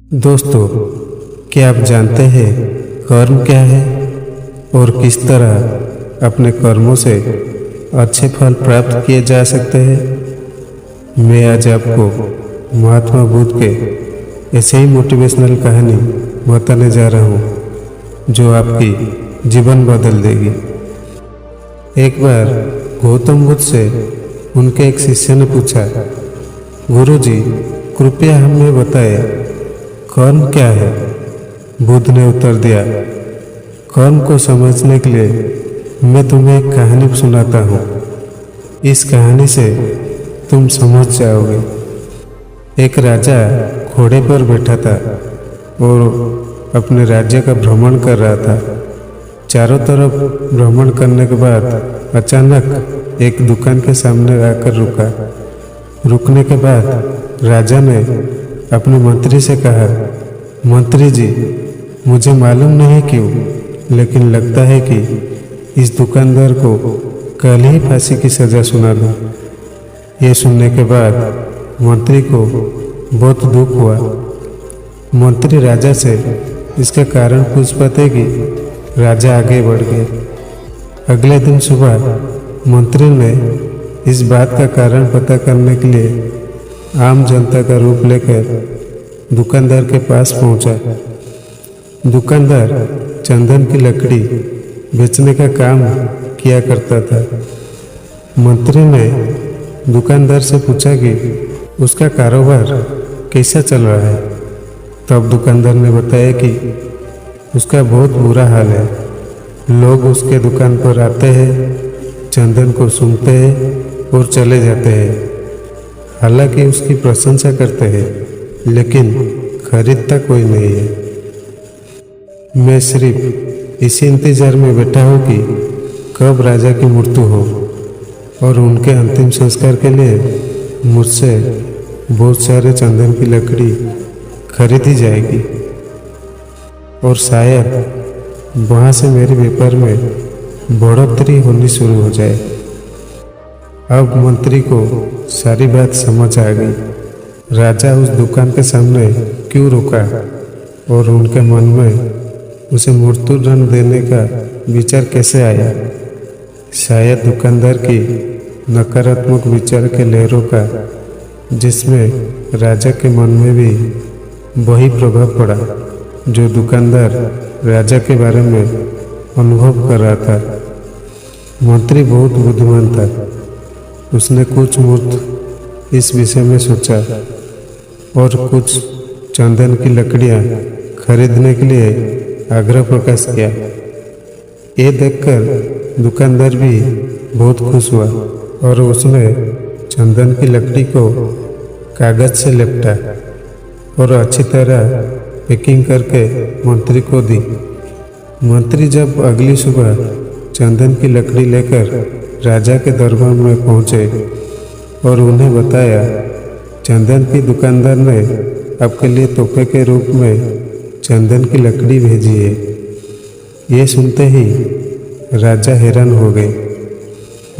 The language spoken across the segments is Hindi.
दोस्तों, क्या आप जानते हैं कर्म क्या है और किस तरह अपने कर्मों से अच्छे फल प्राप्त किए जा सकते हैं। मैं आज आपको महात्मा बुद्ध के ऐसे ही मोटिवेशनल कहानी बताने जा रहा हूँ जो आपकी जीवन बदल देगी। एक बार गौतम बुद्ध से उनके एक शिष्य ने पूछा, गुरुजी, कृपया हमें बताएं कर्म क्या है। बुद्ध ने उत्तर दिया, कर्म को समझने के लिए मैं तुम्हें एक कहानी सुनाता हूँ। इस कहानी से तुम समझ जाओगे। एक राजा घोड़े पर बैठा था और अपने राज्य का भ्रमण कर रहा था। चारों तरफ भ्रमण करने के बाद अचानक एक दुकान के सामने आकर रुका। रुकने के बाद राजा ने अपने मंत्री से कहा, मंत्री जी, मुझे मालूम नहीं क्यों, लेकिन लगता है कि इस दुकानदार को कल ही फांसी की सज़ा सुना दूं। ये सुनने के बाद मंत्री को बहुत दुख हुआ। मंत्री राजा से इसका कारण पूछ पाते कि राजा आगे बढ़ गए। अगले दिन सुबह मंत्री ने इस बात का कारण पता करने के लिए आम जनता का रूप लेकर दुकानदार के पास पहुंचा। दुकानदार चंदन की लकड़ी बेचने का काम किया करता था। मंत्री ने दुकानदार से पूछा कि उसका कारोबार कैसा चल रहा है। तब दुकानदार ने बताया कि उसका बहुत बुरा हाल है। लोग उसके दुकान पर आते हैं, चंदन को सूंघते हैं और चले जाते हैं। हालांकि उसकी प्रशंसा करते हैं, लेकिन खरीदता कोई नहीं है। मैं सिर्फ इसी इंतजार में बैठा हूँ कि कब राजा की मृत्यु हो और उनके अंतिम संस्कार के लिए मुझसे बहुत सारे चंदन की लकड़ी खरीदी जाएगी और शायद वहाँ से मेरे व्यापार में बढ़ोतरी होनी शुरू हो जाए। अब मंत्री को सारी बात समझ आ गई। राजा उस दुकान के सामने क्यों रुका और उनके मन में उसे मृत्यु दंड देने का विचार कैसे आया। शायद दुकानदार की नकारात्मक विचार के लहरों का, जिसमें राजा के मन में भी वही प्रभाव पड़ा जो दुकानदार राजा के बारे में अनुभव कर रहा था। मंत्री बहुत बुद्धिमान था। उसने कुछ मुहूर्त इस विषय में सोचा और कुछ चंदन की लकड़ियाँ खरीदने के लिए आग्रह प्रकाश किया। ये देखकर दुकानदार भी बहुत खुश हुआ और उसने चंदन की लकड़ी को कागज से लपेटा और अच्छी तरह पैकिंग करके मंत्री को दी। मंत्री जब अगली सुबह चंदन की लकड़ी लेकर राजा के दरबार में पहुंचे और उन्हें बताया, चंदन की दुकानदार ने आपके लिए तोहफे के रूप में चंदन की लकड़ी भेजी है। ये सुनते ही राजा हैरान हो गए।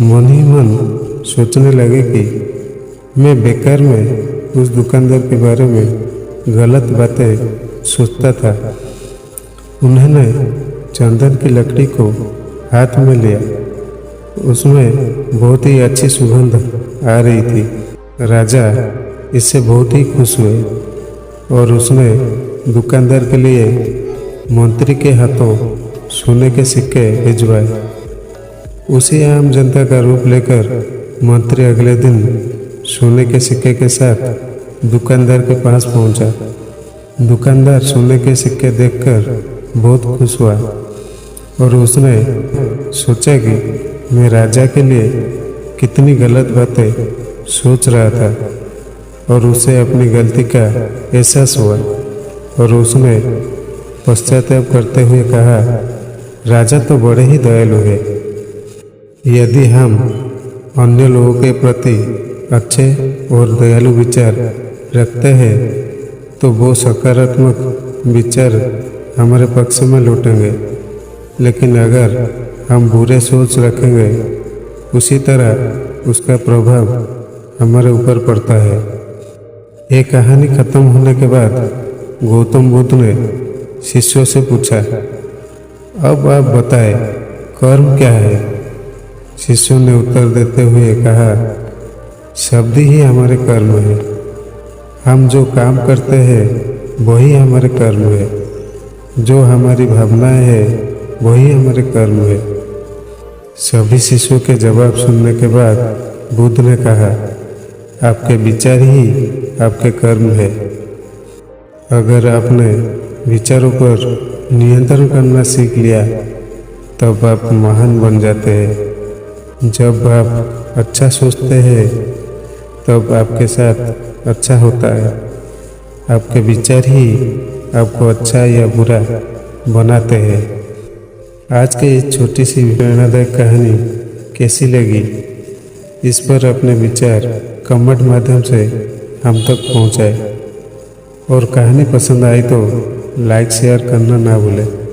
मन ही मन सोचने लगे कि मैं बेकार में उस दुकानदार के बारे में गलत बातें सोचता था। उन्होंने चंदन की लकड़ी को हाथ में लिया। उसमें बहुत ही अच्छी सुगंध आ रही थी। राजा इससे बहुत ही खुश हुए और उसने दुकानदार के लिए मंत्री के हाथों सोने के सिक्के भिजवाए। उसी आम जनता का रूप लेकर मंत्री अगले दिन सोने के सिक्के के साथ दुकानदार के पास पहुंचा। दुकानदार सोने के सिक्के देखकर बहुत खुश हुआ और उसने सोचा कि मैं राजा के लिए कितनी गलत बातें सोच रहा था और उसे अपनी गलती का एहसास हुआ और उसने पश्चाताप करते हुए कहा, राजा तो बड़े ही दयालु है। यदि हम अन्य लोगों के प्रति अच्छे और दयालु विचार रखते हैं तो वो सकारात्मक विचार हमारे पक्ष में लौटेंगे, लेकिन अगर हम बुरे सोच रखेंगे उसी तरह उसका प्रभाव हमारे ऊपर पड़ता है। ये कहानी खत्म होने के बाद गौतम बुद्ध ने शिष्यों से पूछा, अब आप बताएं, कर्म क्या है? शिष्यों ने उत्तर देते हुए कहा, शब्द ही हमारे कर्म है। हम जो काम करते हैं वही हमारे कर्म है। जो हमारी भावनाएं है वही हमारे कर्म है। सभी शिष्यों के जवाब सुनने के बाद बुद्ध ने कहा, आपके विचार ही आपके कर्म है। अगर आपने विचारों पर नियंत्रण करना सीख लिया तब आप महान बन जाते हैं। जब आप अच्छा सोचते हैं तब आपके साथ अच्छा होता है। आपके विचार ही आपको अच्छा या बुरा बनाते हैं। आज की इस छोटी सी प्रेरणादायक कहानी कैसी लगी, इस पर अपने विचार कमेंट माध्यम से हम तक पहुंचाएं। और कहानी पसंद आई तो लाइक शेयर करना ना भूलें।